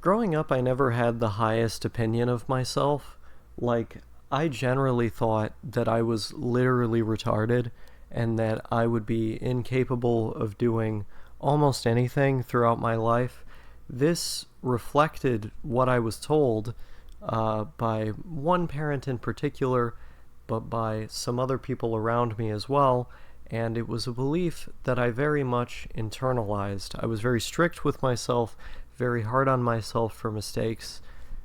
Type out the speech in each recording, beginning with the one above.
Growing up, I never had the highest opinion of myself. Like, I generally thought that I was literally retarded and that I would be incapable of doing almost anything throughout my life. This reflected what I was told by one parent in particular, but by some other people around me as well. And it was a belief that I very much internalized. I was very strict with myself, very hard on myself for mistakes.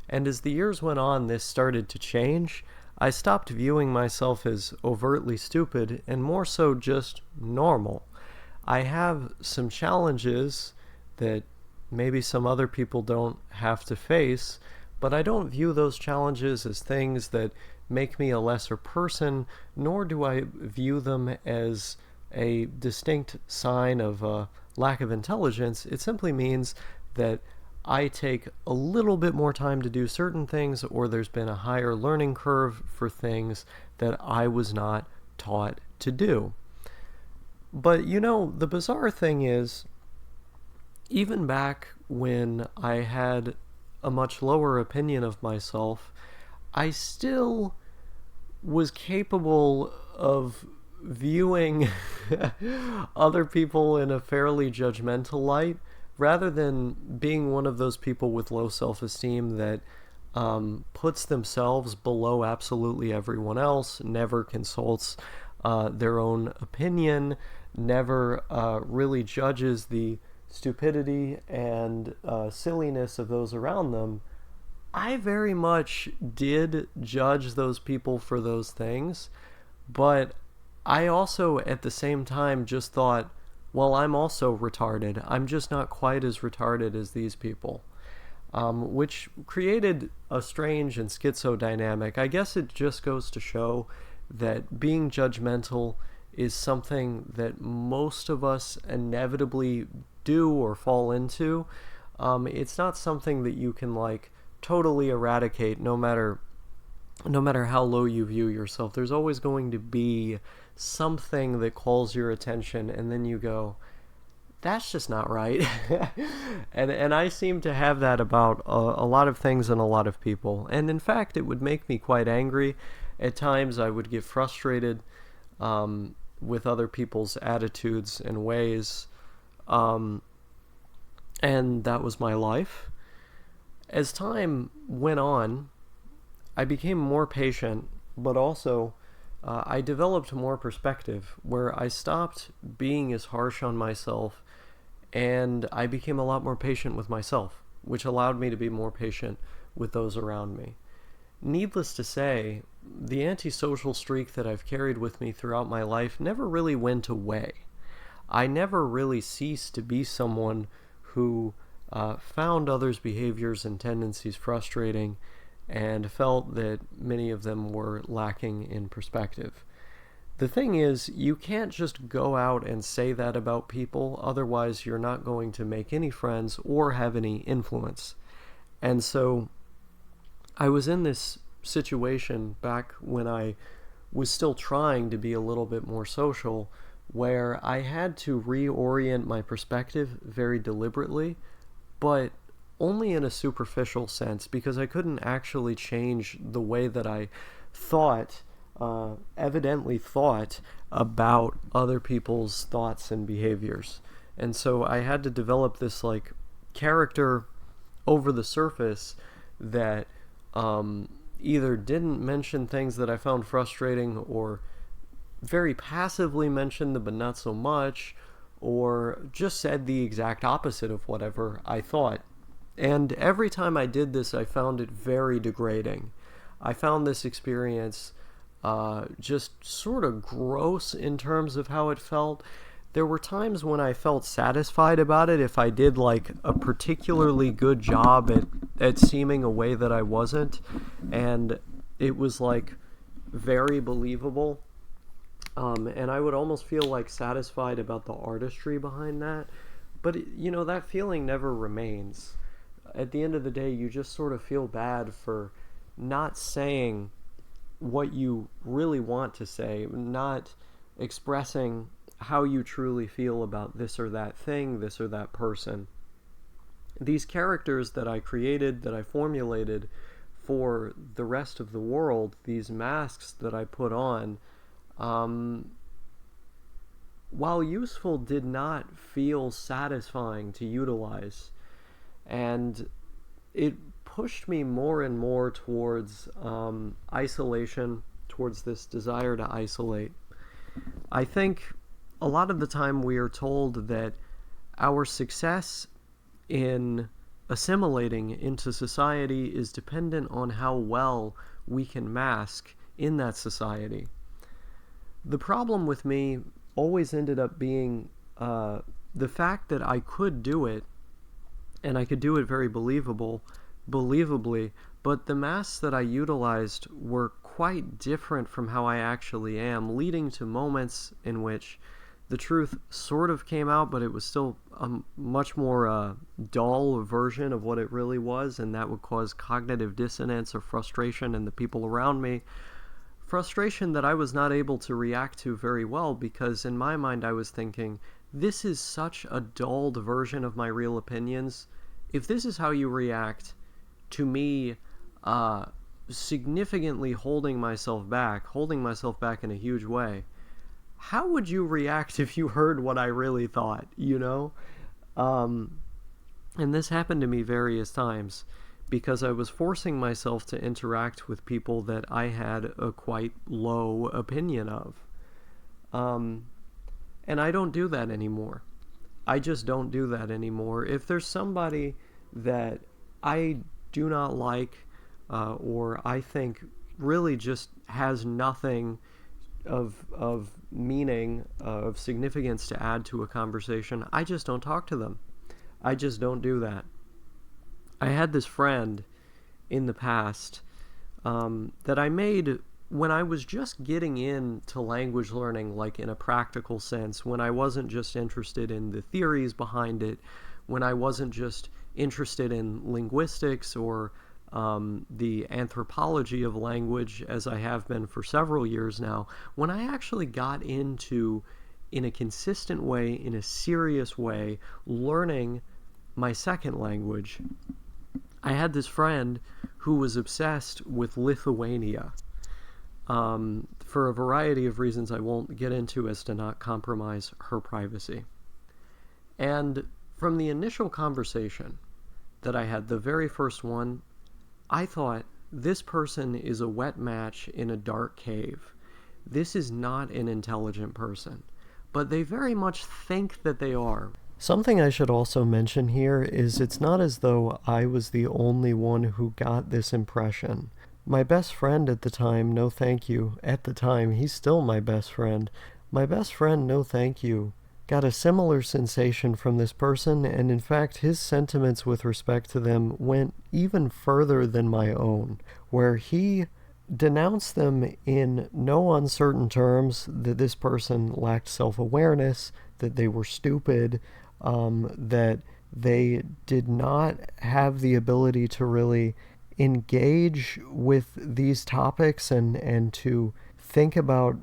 And as the years went on, this started to change. I stopped viewing myself as overtly stupid and more so just normal. I have some challenges that maybe some other people don't have to face, but I don't view those challenges as things that make me a lesser person, nor do I view them as a distinct sign of a lack of intelligence. It simply means that I take a little bit more time to do certain things, or there's been a higher learning curve for things that I was not taught to do. But the bizarre thing is, even back when I had a much lower opinion of myself, I still was capable of viewing other people in a fairly judgmental light rather than being one of those people with low self-esteem that puts themselves below absolutely everyone else, never consults their own opinion, never really judges the stupidity and silliness of those around them. I very much did judge those people for those things, but I also at the same time just thought, well, I'm also retarded. I'm just not quite as retarded as these people, which created a strange and schizo dynamic. I guess it just goes to show that being judgmental is something that most of us inevitably do or fall into. It's not something that you can totally eradicate no matter how low you view yourself. There's always going to be something that calls your attention and then you go, that's just not right. and I seem to have that about a lot of things and a lot of people. And in fact, it would make me quite angry. At times I would get frustrated with other people's attitudes and ways. And that was my life. As time went on, I became more patient, but also I developed more perspective where I stopped being as harsh on myself and I became a lot more patient with myself, which allowed me to be more patient with those around me. Needless to say, the antisocial streak that I've carried with me throughout my life never really went away. I never really ceased to be someone who found others' behaviors and tendencies frustrating and felt that many of them were lacking in perspective. The thing is, you can't just go out and say that about people, otherwise you're not going to make any friends or have any influence. And so I was in this situation back when I was still trying to be a little bit more social, where I had to reorient my perspective very deliberately, but only in a superficial sense, because I couldn't actually change the way that I thought, evidently thought about other people's thoughts and behaviors. And so I had to develop this character over the surface that either didn't mention things that I found frustrating, or very passively mentioned them but not so much, or just said the exact opposite of whatever I thought. And every time I did this, I found it very degrading. I found this experience just sort of gross in terms of how it felt. There were times when I felt satisfied about it if I did a particularly good job at seeming a way that I wasn't, and it was very believable. And I would almost feel satisfied about the artistry behind that. But that feeling never remains. At the end of the day, you just sort of feel bad for not saying what you really want to say, not expressing how you truly feel about this or that thing, this or that person. These characters that I created, that I formulated for the rest of the world, these masks that I put on, um, while useful, did not feel satisfying to utilize. And it pushed me more and more towards isolation, towards this desire to isolate. I think a lot of the time we are told that our success in assimilating into society is dependent on how well we can mask in that society. The problem with me always ended up being the fact that I could do it, and I could do it very believably, but the masks that I utilized were quite different from how I actually am, leading to moments in which the truth sort of came out, but it was still a much more dull version of what it really was, and that would cause cognitive dissonance or frustration in the people around me. Frustration that I was not able to react to very well, because in my mind I was thinking, this is such a dulled version of my real opinions. If this is how you react to me significantly holding myself back in a huge way, how would you react if you heard what I really thought, you know? And this happened to me various times because I was forcing myself to interact with people that I had a quite low opinion of. And I don't do that anymore. I just don't do that anymore. If there's somebody that I do not like, or I think really just has nothing of meaning, of significance to add to a conversation, I just don't talk to them. I just don't do that. I had this friend in the past that I made when I was just getting into language learning, like in a practical sense, when I wasn't just interested in the theories behind it, when I wasn't just interested in linguistics or the anthropology of language, as I have been for several years now, when I actually got into, in a consistent way, in a serious way, learning my second language, I had this friend who was obsessed with Lithuania. For a variety of reasons I won't get into as to not compromise her privacy. And from the initial conversation that I had, the very first one, I thought, this person is a wet match in a dark cave. This is not an intelligent person. But they very much think that they are. Something I should also mention here is it's not as though I was the only one who got this impression. My best friend at the time, no thank you, at the time, he's still my best friend. My best friend, no thank you, got a similar sensation from this person, and in fact his sentiments with respect to them went even further than my own, where he denounced them in no uncertain terms that this person lacked self-awareness, that they were stupid, that they did not have the ability to really engage with these topics and to think about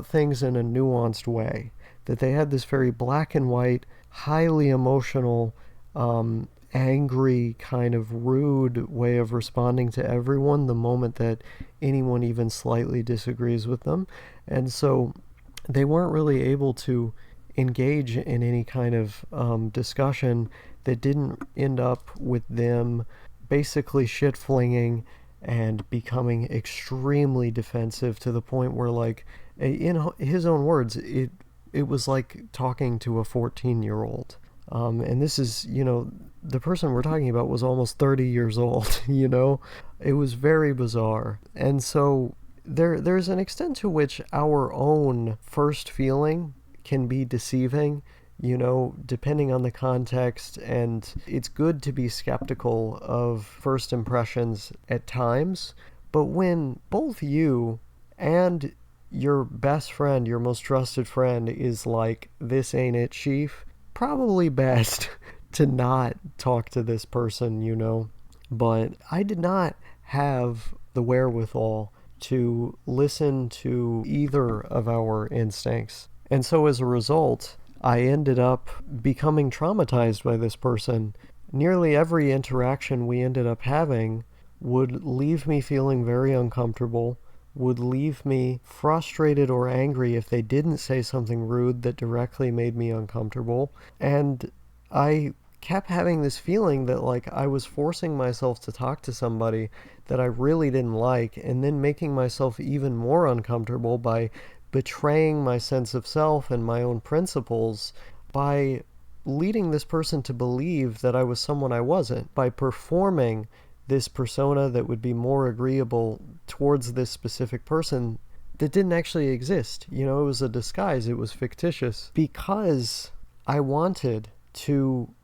things in a nuanced way, that they had this very black and white, highly emotional, angry, kind of rude way of responding to everyone the moment that anyone even slightly disagrees with them. And so they weren't really able to engage in any kind of discussion that didn't end up with them basically shit-flinging and becoming extremely defensive, to the point where, like, in his own words, it was like talking to a 14-year-old. And this is, the person we're talking about was almost 30 years old, It was very bizarre. And so there's an extent to which our own first feeling can be deceiving, depending on the context, and it's good to be skeptical of first impressions at times. But when both you and your best friend, your most trusted friend, is like, this ain't it, chief, probably best to not talk to this person, But I did not have the wherewithal to listen to either of our instincts. And so as a result, I ended up becoming traumatized by this person. Nearly every interaction we ended up having would leave me feeling very uncomfortable, would leave me frustrated or angry if they didn't say something rude that directly made me uncomfortable. And I kept having this feeling that like I was forcing myself to talk to somebody that I really didn't like, and then making myself even more uncomfortable by betraying my sense of self and my own principles by leading this person to believe that I was someone I wasn't, by performing this persona that would be more agreeable towards this specific person that didn't actually exist. You know, it was a disguise, it was fictitious, because I wanted to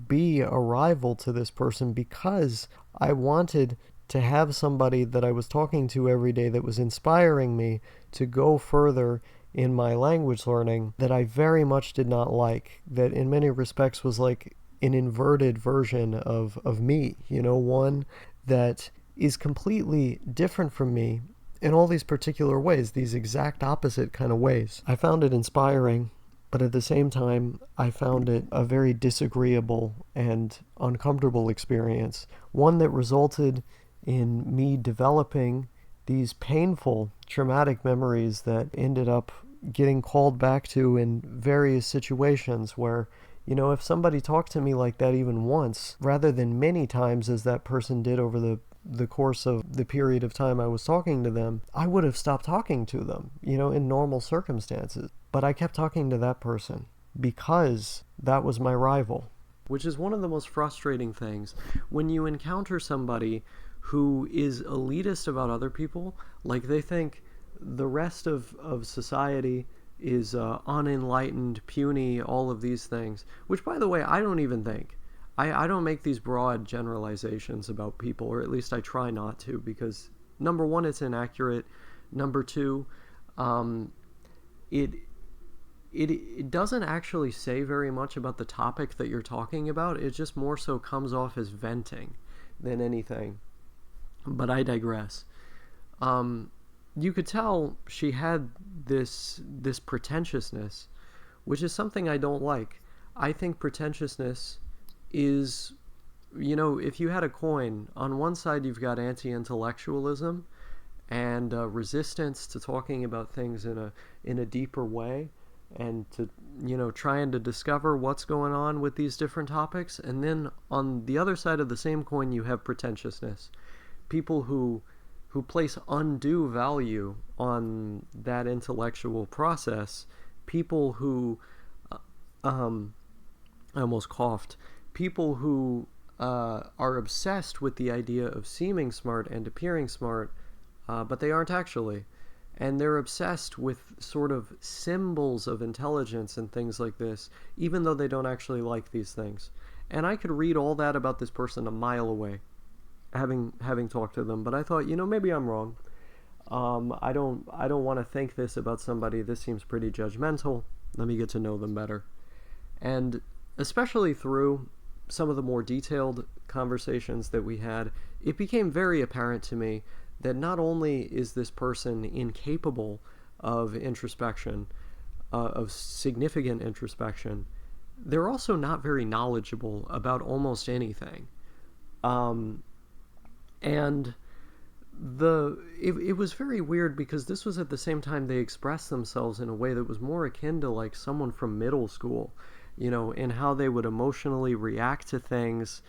be a rival to this person, because I wanted to have somebody that I was talking to every day that was inspiring me to go further in my language learning, that I very much did not like, that in many respects was like an inverted version of me, you know, one that is completely different from me in all these particular ways, these exact opposite kind of ways. I found it inspiring, but at the same time, I found it a very disagreeable and uncomfortable experience, one that resulted in me developing these painful, traumatic memories that ended up getting called back to in various situations where, you know, if somebody talked to me like that even once, rather than many times as that person did over the course of the period of time I was talking to them, I would have stopped talking to them, you know, in normal circumstances. But I kept talking to that person because that was my rival. Which is one of the most frustrating things when you encounter somebody who is elitist about other people, like they think the rest of society is unenlightened, puny, all of these things, which, by the way, I don't even think. I don't make these broad generalizations about people, or at least I try not to, because number one, it's inaccurate. Number two, it it doesn't actually say very much about the topic that you're talking about. It just more so comes off as venting than anything. But I digress. You could tell she had this pretentiousness, which is something I don't like. I think pretentiousness is, you know, if you had a coin, on one side you've got anti-intellectualism and resistance to talking about things in a deeper way, and to, you know, trying to discover what's going on with these different topics. And then on the other side of the same coin you have pretentiousness, people who place undue value on that intellectual process, people who I almost coughed, people who are obsessed with the idea of seeming smart and appearing smart, but they aren't actually. And they're obsessed with sort of symbols of intelligence and things like this, even though they don't actually like these things. And I could read all that about this person a mile away, having talked to them. But I thought, you know, maybe I'm wrong. I don't want to think this about somebody. This seems pretty judgmental. Let me get to know them better. And especially through some of the more detailed conversations that we had, it became very apparent to me that not only is this person incapable of introspection, of significant introspection, they're also not very knowledgeable about almost anything. And it was very weird because this was at the same time they expressed themselves in a way that was more akin to like someone from middle school, you know, in how they would emotionally react to things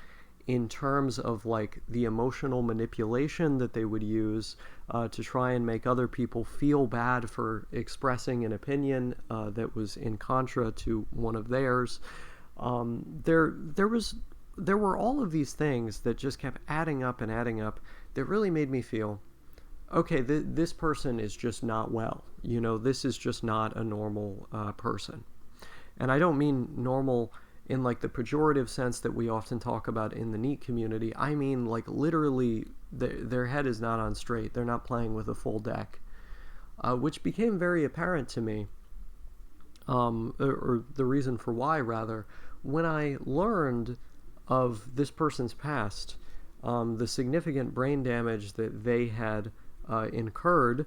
in terms of like the emotional manipulation that they would use to try and make other people feel bad for expressing an opinion that was in contra to one of theirs. There were all of these things that just kept adding up and adding up that really made me feel, okay, this person is just not well. You know, this is just not a normal person. And I don't mean normal in like the pejorative sense that we often talk about in the NEET community. I mean like literally their head is not on straight. They're not playing with a full deck, which became very apparent to me, or the reason for why rather, when I learned of this person's past, the significant brain damage that they had incurred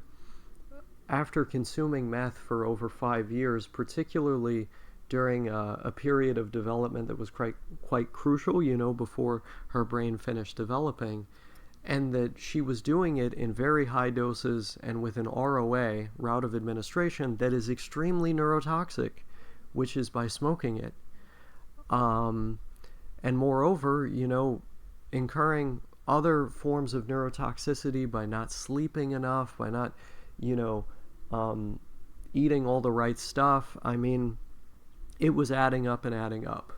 after consuming meth for over 5 years, particularly during a period of development that was quite crucial, before her brain finished developing, and that she was doing it in very high doses and with an ROA, route of administration, that is extremely neurotoxic, which is by smoking it. And moreover, incurring other forms of neurotoxicity by not sleeping enough, by not, eating all the right stuff. I mean, it was adding up and adding up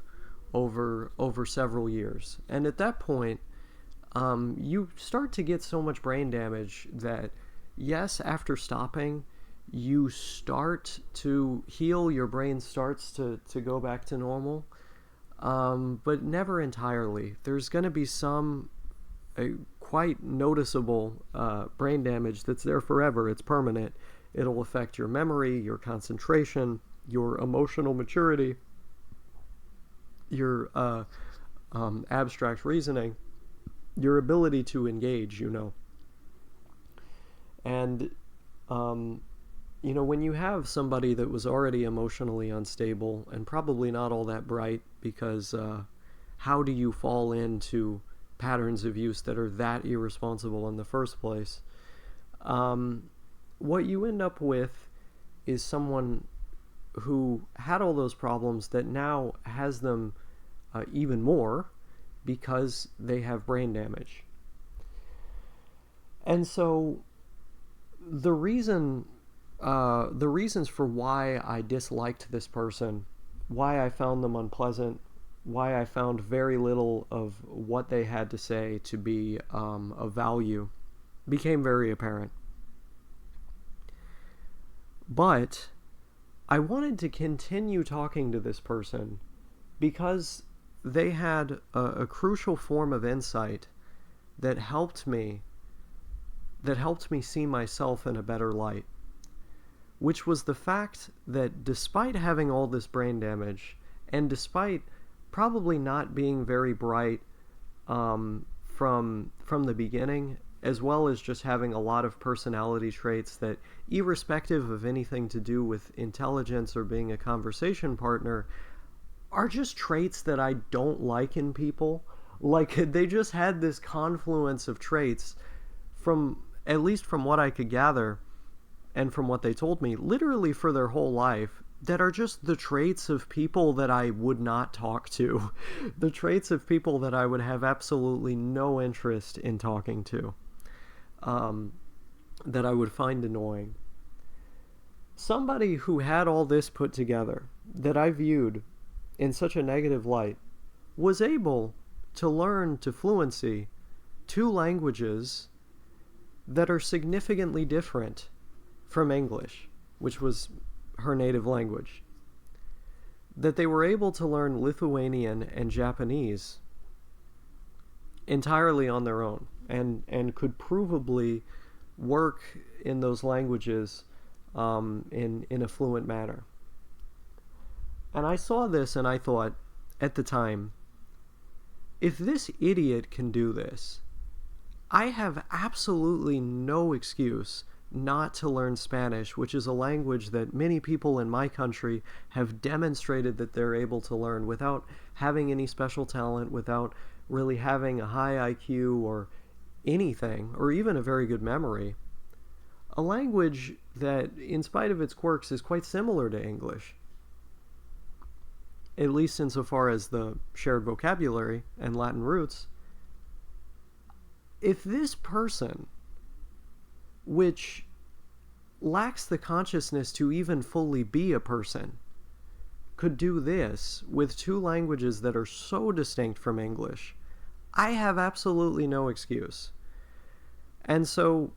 over several years. And at that point, you start to get so much brain damage that, yes, after stopping, you start to heal, your brain starts to go back to normal, but never entirely. There's going to be some quite noticeable brain damage that's there forever. It's permanent. It'll affect your memory, your concentration, your emotional maturity, your abstract reasoning, your ability to engage, And, when you have somebody that was already emotionally unstable and probably not all that bright, because how do you fall into patterns of use that are that irresponsible in the first place? What you end up with is someone who had all those problems that now has them even more because they have brain damage. And so the reasons for why I disliked this person, why I found them unpleasant, why I found very little of what they had to say to be of value, became very apparent. But I wanted to continue talking to this person because they had a crucial form of insight that helped me see myself in a better light, which was the fact that despite having all this brain damage, and despite probably not being very bright from the beginning, as well as just having a lot of personality traits that, irrespective of anything to do with intelligence or being a conversation partner, are just traits that I don't like in people. Like, they just had this confluence of traits, from at least from what I could gather and from what they told me, literally for their whole life, that are just the traits of people that I would not talk to. The traits of people that I would have absolutely no interest in talking to. That I would find annoying. Somebody who had all this put together, that I viewed in such a negative light, was able to learn to fluency 2 languages that are significantly different from English, which was her native language. That they were able to learn Lithuanian and Japanese entirely on their own, and could provably work in those languages in a fluent manner. And I saw this and I thought, at the time, if this idiot can do this, I have absolutely no excuse not to learn Spanish, which is a language that many people in my country have demonstrated that they're able to learn without having any special talent, without really having a high IQ or anything, or even a very good memory. A language that, in spite of its quirks, is quite similar to English, at least insofar as the shared vocabulary and Latin roots. If this person, which lacks the consciousness to even fully be a person, could do this with 2 languages that are so distinct from English, I have absolutely no excuse. And so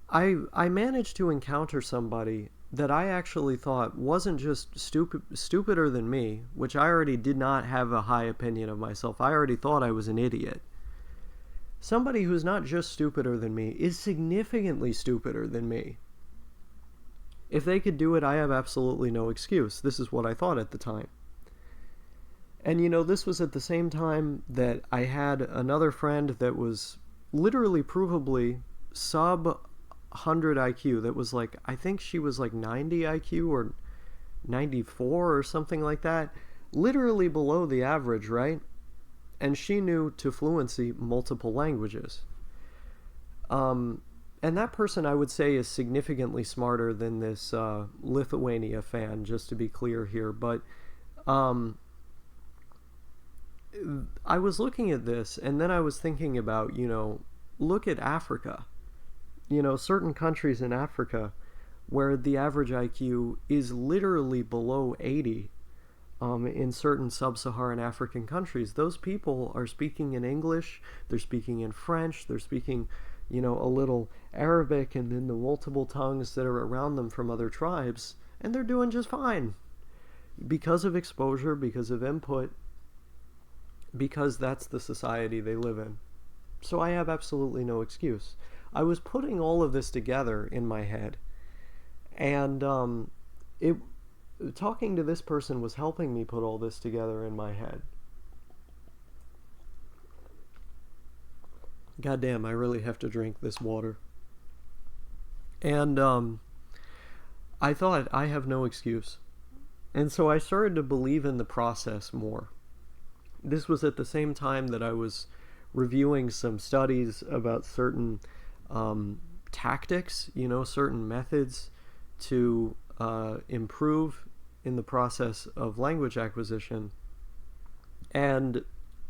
I managed to encounter somebody that I actually thought wasn't just stupider than me, which I already did not have a high opinion of myself. I already thought I was an idiot. Somebody who's not just stupider than me is significantly stupider than me. If they could do it, I have absolutely no excuse. This is what I thought at the time. And this was at the same time that I had another friend that was literally provably sub 100 IQ, that was like, I think she was like 90 IQ or 94 or something like that, literally below the average, right? And she knew to fluency multiple languages. And that person, I would say, is significantly smarter than this Lithuania fan, just to be clear here. But um, I was looking at this, and then I was thinking about, look at Africa. Certain countries in Africa where the average IQ is literally below 80. In certain sub-Saharan African countries, those people are speaking in English, they're speaking in French, they're speaking, a little Arabic, and then the multiple tongues that are around them from other tribes, and they're doing just fine because of exposure, because of input, because that's the society they live in. So I have absolutely no excuse. I was putting all of this together in my head, and it talking to this person was helping me put all this together in my head. Goddamn, I really have to drink this water. And I thought, I have no excuse. And so I started to believe in the process more. This was at the same time that I was reviewing some studies about certain tactics, certain methods to improve in the process of language acquisition. And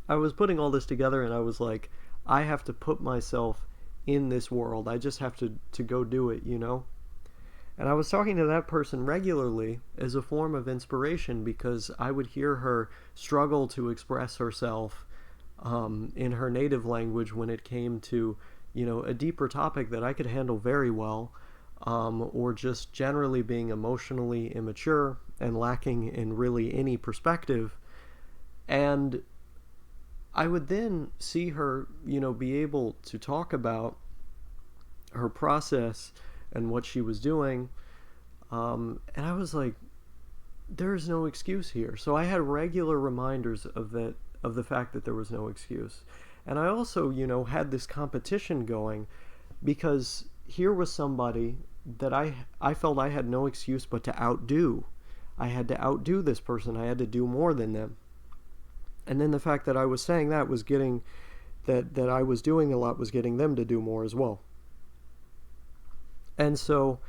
I was putting all this together, and I was like, I have to put myself in this world. I just have to go do it, And I was talking to that person regularly as a form of inspiration, because I would hear her struggle to express herself in her native language when it came to, a deeper topic that I could handle very well, or just generally being emotionally immature and lacking in really any perspective. And I would then see her, be able to talk about her process and what she was doing. And I was like, there's no excuse here. So I had regular reminders of the fact that there was no excuse. And I also, had this competition going, because here was somebody that I felt I had no excuse but to outdo. I had to outdo this person. I had to do more than them. And then the fact that I was saying that was getting, that I was doing a lot was getting them to do more as well. And so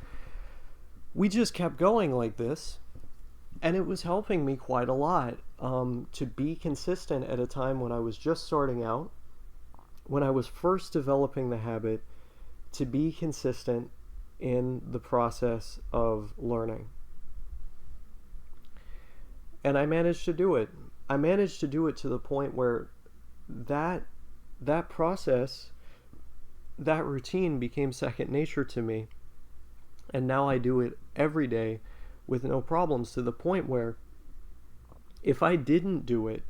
we just kept going like this, and it was helping me quite a lot to be consistent at a time when I was just starting out, when I was first developing the habit, to be consistent in the process of learning. And I managed to do it. I managed to do it to the point where that process, that routine became second nature to me. And now I do it every day with no problems, to the point where if I didn't do it,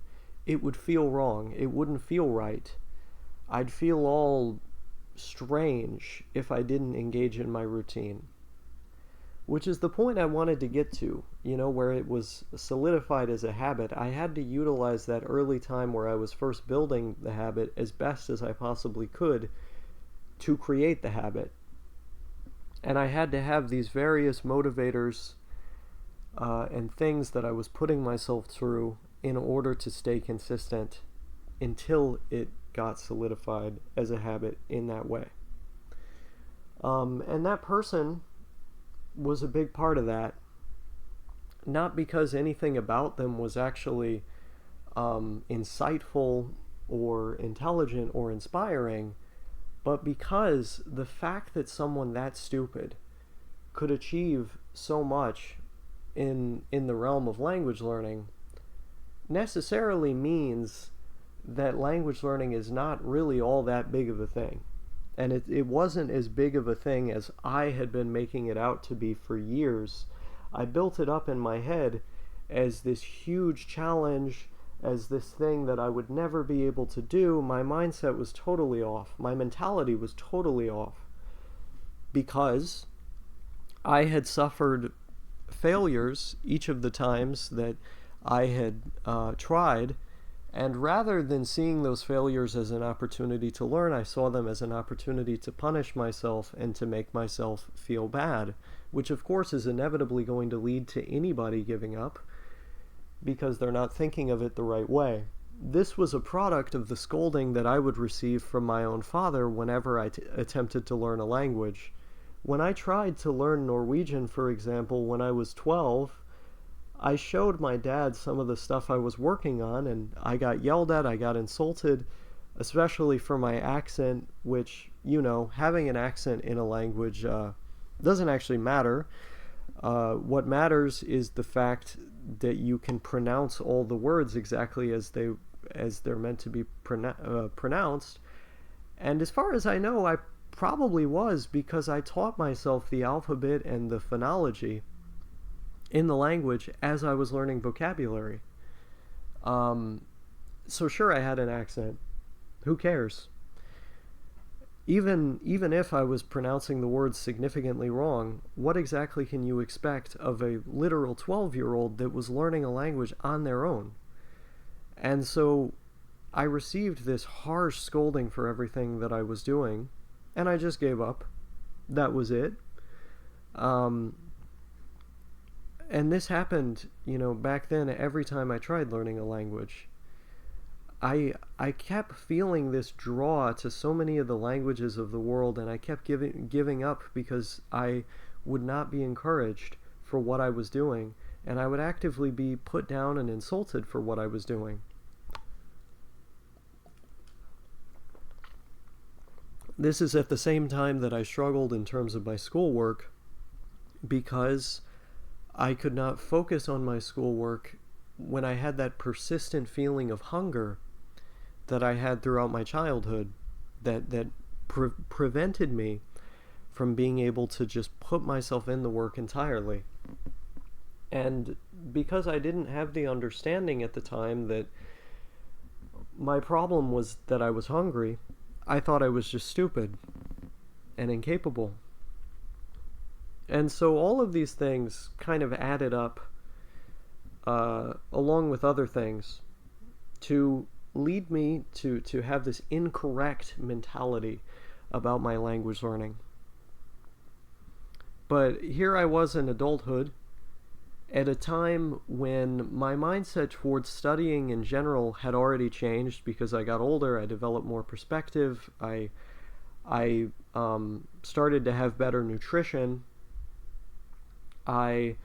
it would feel wrong. It wouldn't feel right. I'd feel all strange if I didn't engage in my routine. Which is the point I wanted to get to, where it was solidified as a habit. I had to utilize that early time where I was first building the habit as best as I possibly could to create the habit. And I had to have these various motivators and things that I was putting myself through in order to stay consistent until it got solidified as a habit in that way. And that person was a big part of that. Not because anything about them was actually insightful or intelligent or inspiring, but because the fact that someone that stupid could achieve so much in the realm of language learning necessarily means that language learning is not really all that big of a thing. And it wasn't as big of a thing as I had been making it out to be for years. I built it up in my head as this huge challenge, as this thing that I would never be able to do. My mindset was totally off. My mentality was totally off. Because I had suffered failures each of the times that I had tried, And rather than seeing those failures as an opportunity to learn, I saw them as an opportunity to punish myself and to make myself feel bad, which of course is inevitably going to lead to anybody giving up because they're not thinking of it the right way. This was a product of the scolding that I would receive from my own father whenever I attempted to learn a language. When I tried to learn Norwegian, for example, when I was 12, I showed my dad some of the stuff I was working on, and I got yelled at, I got insulted, especially for my accent, which, having an accent in a language doesn't actually matter. What matters is the fact that you can pronounce all the words exactly as they're meant to be pronounced. And as far as I know, I probably was, because I taught myself the alphabet and the phonology in the language as I was learning vocabulary. So sure, I had an accent. Who cares? Even if I was pronouncing the words significantly wrong, what exactly can you expect of a literal 12-year-old that was learning a language on their own? And so I received this harsh scolding for everything that I was doing, and I just gave up. That was it. And this happened, back then every time I tried learning a language. I kept feeling this draw to so many of the languages of the world, and I kept giving up because I would not be encouraged for what I was doing, and I would actively be put down and insulted for what I was doing. This is at the same time that I struggled in terms of my schoolwork, because I could not focus on my schoolwork when I had that persistent feeling of hunger that I had throughout my childhood that prevented me from being able to just put myself in the work entirely. And because I didn't have the understanding at the time that my problem was that I was hungry, I thought I was just stupid and incapable. And so all of these things kind of added up, along with other things, to lead me to have this incorrect mentality about my language learning. But here I was in adulthood, at a time when my mindset towards studying in general had already changed because I got older, I developed more perspective, I started to have better nutrition, I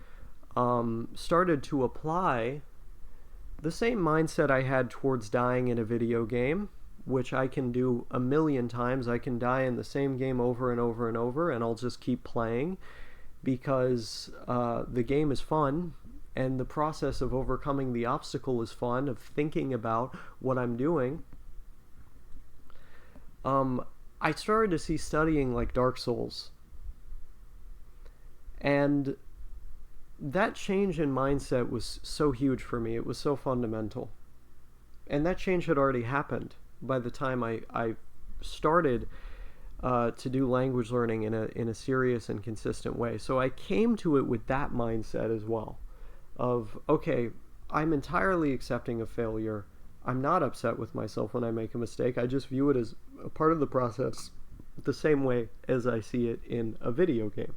started to apply the same mindset I had towards dying in a video game, which I can do a million times. I can die in the same game over and over and over, and I'll just keep playing because the game is fun, and the process of overcoming the obstacle is fun, of thinking about what I'm doing. I started to see studying like Dark Souls. And that change in mindset was so huge for me. It was so fundamental. And that change had already happened by the time I started to do language learning in a serious and consistent way. So I came to it with that mindset as well, of, okay, I'm entirely accepting of failure. I'm not upset with myself when I make a mistake. I just view it as a part of the process, the same way as I see it in a video game.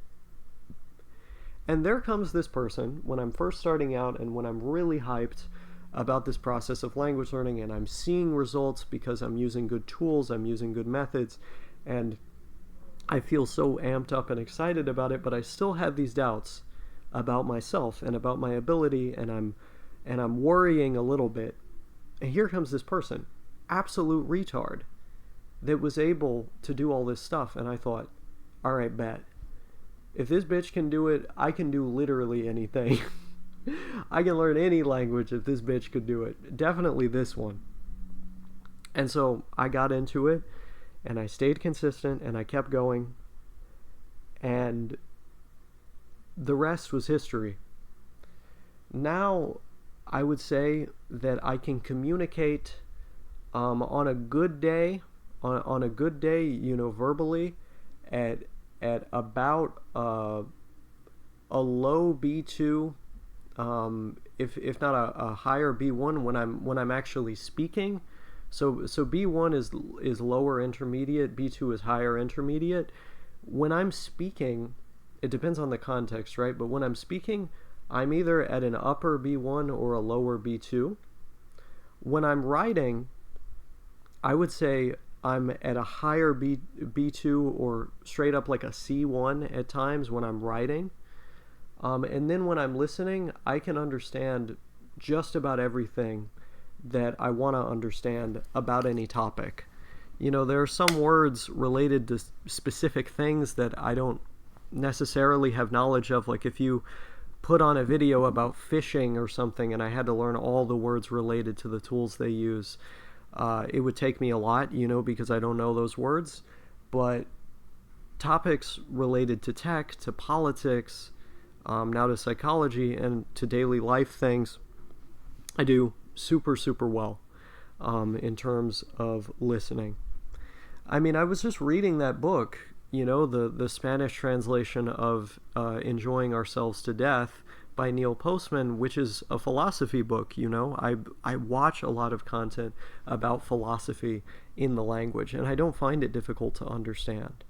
And there comes this person when I'm first starting out and when I'm really hyped about this process of language learning, and I'm seeing results because I'm using good tools, I'm using good methods, and I feel so amped up and excited about it, but I still have these doubts about myself and about my ability, and I'm worrying a little bit. And here comes this person, absolute retard, that was able to do all this stuff, and I thought, all right, bet. If this bitch can do it, I can do literally anything. I can learn any language if this bitch could do it. Definitely this one. And so I got into it, and I stayed consistent, and I kept going. And the rest was history. Now, I would say that I can communicate on a good day, verbally, at about a low B2 if not a higher B1 when I'm actually speaking. So B1 is lower intermediate, B2 is higher intermediate. When I'm speaking, it depends on the context, right? But when I'm speaking, I'm either at an upper B1 or a lower B2. When I'm writing, I would say I'm at a higher B2 or straight up like a C1 at times when I'm writing. And then when I'm listening, I can understand just about everything that I want to understand about any topic. You know, there are some words related to specific things that I don't necessarily have knowledge of. Like if you put on a video about fishing or something and I had to learn all the words related to the tools they use, it would take me a lot, you know, because I don't know those words. But topics related to tech, to politics, now to psychology, and to daily life things, I do super, super well in terms of listening. I mean, I was just reading that book, you know, the Spanish translation of Enjoying Ourselves to Death by Neil Postman, which is a philosophy book, you know. I watch a lot of content about philosophy in the language, and I don't find it difficult to understand.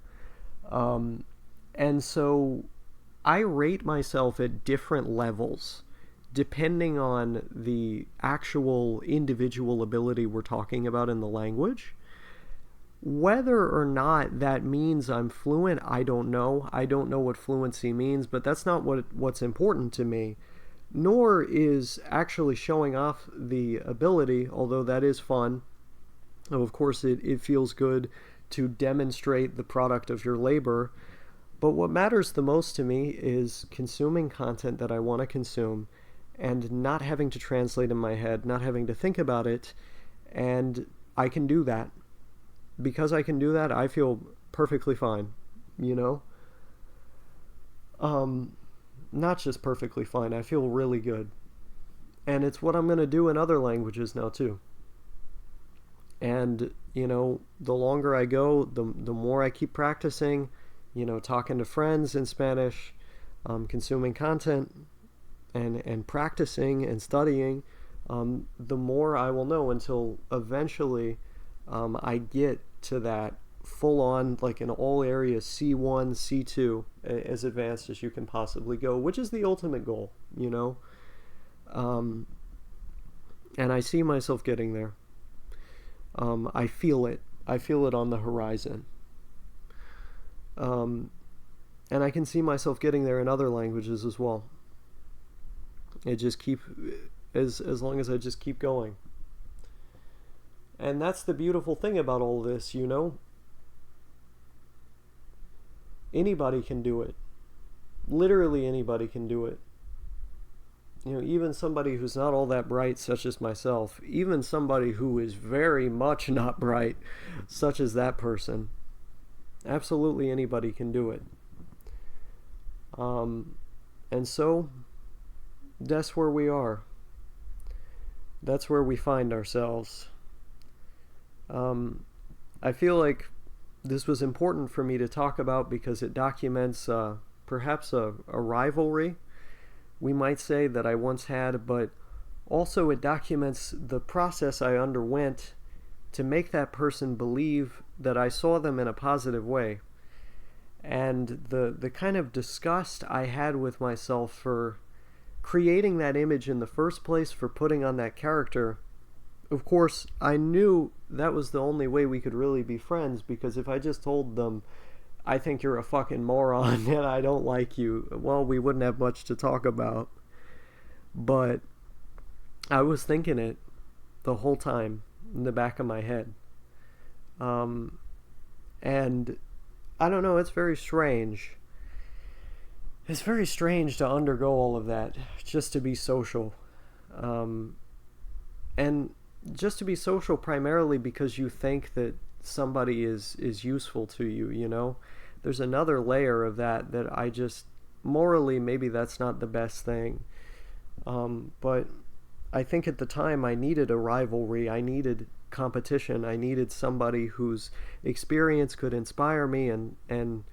And so I rate myself at different levels depending on the actual individual ability we're talking about in the language. Whether or not that means I'm fluent, I don't know. I don't know what fluency means, but that's not what's important to me. Nor is actually showing off the ability, although that is fun. Of course, it feels good to demonstrate the product of your labor. But what matters the most to me is consuming content that I want to consume and not having to translate in my head, not having to think about it. And I can do that. Because I can do that, I feel perfectly fine, you know? Not just perfectly fine, I feel really good. And it's what I'm going to do in other languages now, too. And, you know, the longer I go, the more I keep practicing, you know, talking to friends in Spanish, consuming content, and practicing and studying, the more I will know until eventually I get to that full-on, like in all areas, C1, C2, as advanced as you can possibly go, which is the ultimate goal, you know? And I see myself getting there. I feel it. I feel it on the horizon. And I can see myself getting there in other languages as well. It just as long as I just keep going. And that's the beautiful thing about all this, you know? Anybody can do it. Literally anybody can do it. You know, even somebody who's not all that bright, such as myself, even somebody who is very much not bright, such as that person, absolutely anybody can do it. And so, that's where we are. That's where we find ourselves. I feel like this was important for me to talk about because it documents perhaps a rivalry, we might say, that I once had, but also it documents the process I underwent to make that person believe that I saw them in a positive way. And the kind of disgust I had with myself for creating that image in the first place, for putting on that character. Of course, I knew that was the only way we could really be friends, because if I just told them, I think you're a fucking moron and I don't like you, well, we wouldn't have much to talk about. But I was thinking it the whole time in the back of my head. And I don't know, it's very strange. It's very strange to undergo all of that just to be social. And just to be social primarily because you think that somebody is useful to you, you know? There's another layer of that I just, morally, maybe that's not the best thing. But I think at the time I needed a rivalry, I needed competition, I needed somebody whose experience could inspire me, and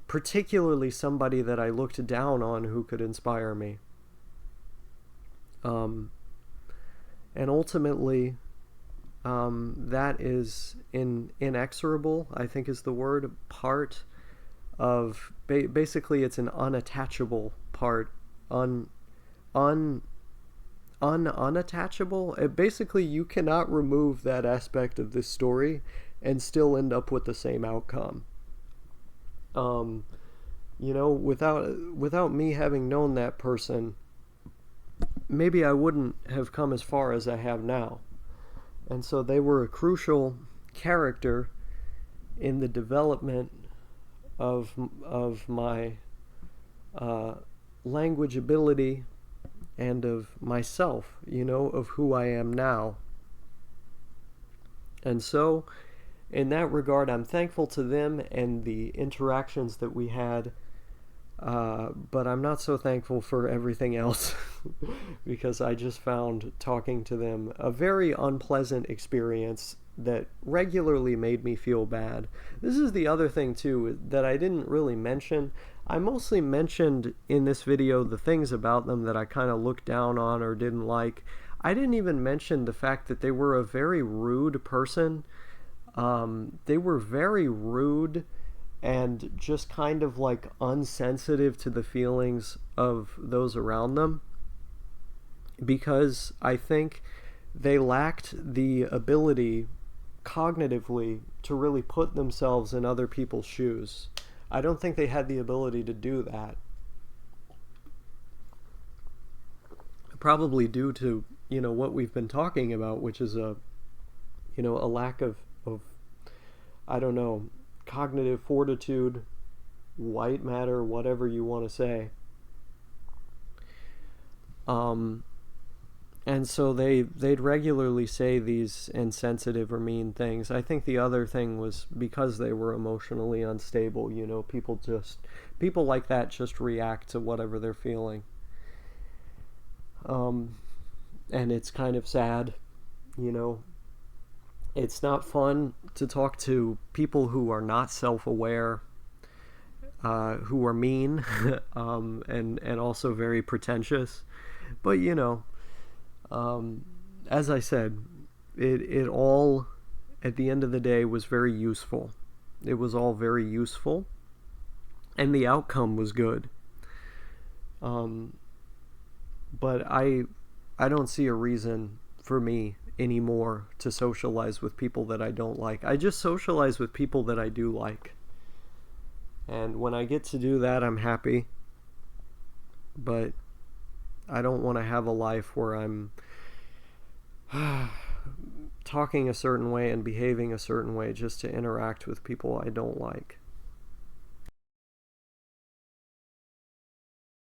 particularly somebody that I looked down on who could inspire me. Um, and ultimately, that is inexorable, I think is the word, part of, basically it's an unattachable part, un, un, unattachable. Basically, you cannot remove that aspect of this story and still end up with the same outcome. Um, without me having known that person, maybe I wouldn't have come as far as I have now. And so they were a crucial character in the development of my uh, language ability and of myself, of who I am now. And so, in that regard, I'm thankful to them and the interactions that we had, but I'm not so thankful for everything else because I just found talking to them a very unpleasant experience that regularly made me feel bad. This is the other thing, too, that I didn't really mention. I mostly mentioned in this video the things about them that I kind of looked down on or didn't like. I didn't even mention the fact that they were a very rude person. They were very rude and just kind of like unsensitive to the feelings of those around them, because I think they lacked the ability cognitively to really put themselves in other people's shoes. I don't think they had the ability to do that. Probably due to, what we've been talking about, which is a lack of I don't know, cognitive fortitude, white matter, whatever you want to say. And so they'd regularly say these insensitive or mean things. I think the other thing was because they were emotionally unstable. People like that just react to whatever they're feeling. And it's kind of sad, It's not fun to talk to people who are not self-aware, who are mean, and also very pretentious. But as I said, it all, at the end of the day, was very useful. It was all very useful, and the outcome was good. But I don't see a reason for me anymore to socialize with people that I don't like. I just socialize with people that I do like. And when I get to do that, I'm happy. But I don't want to have a life where I'm talking a certain way and behaving a certain way just to interact with people I don't like.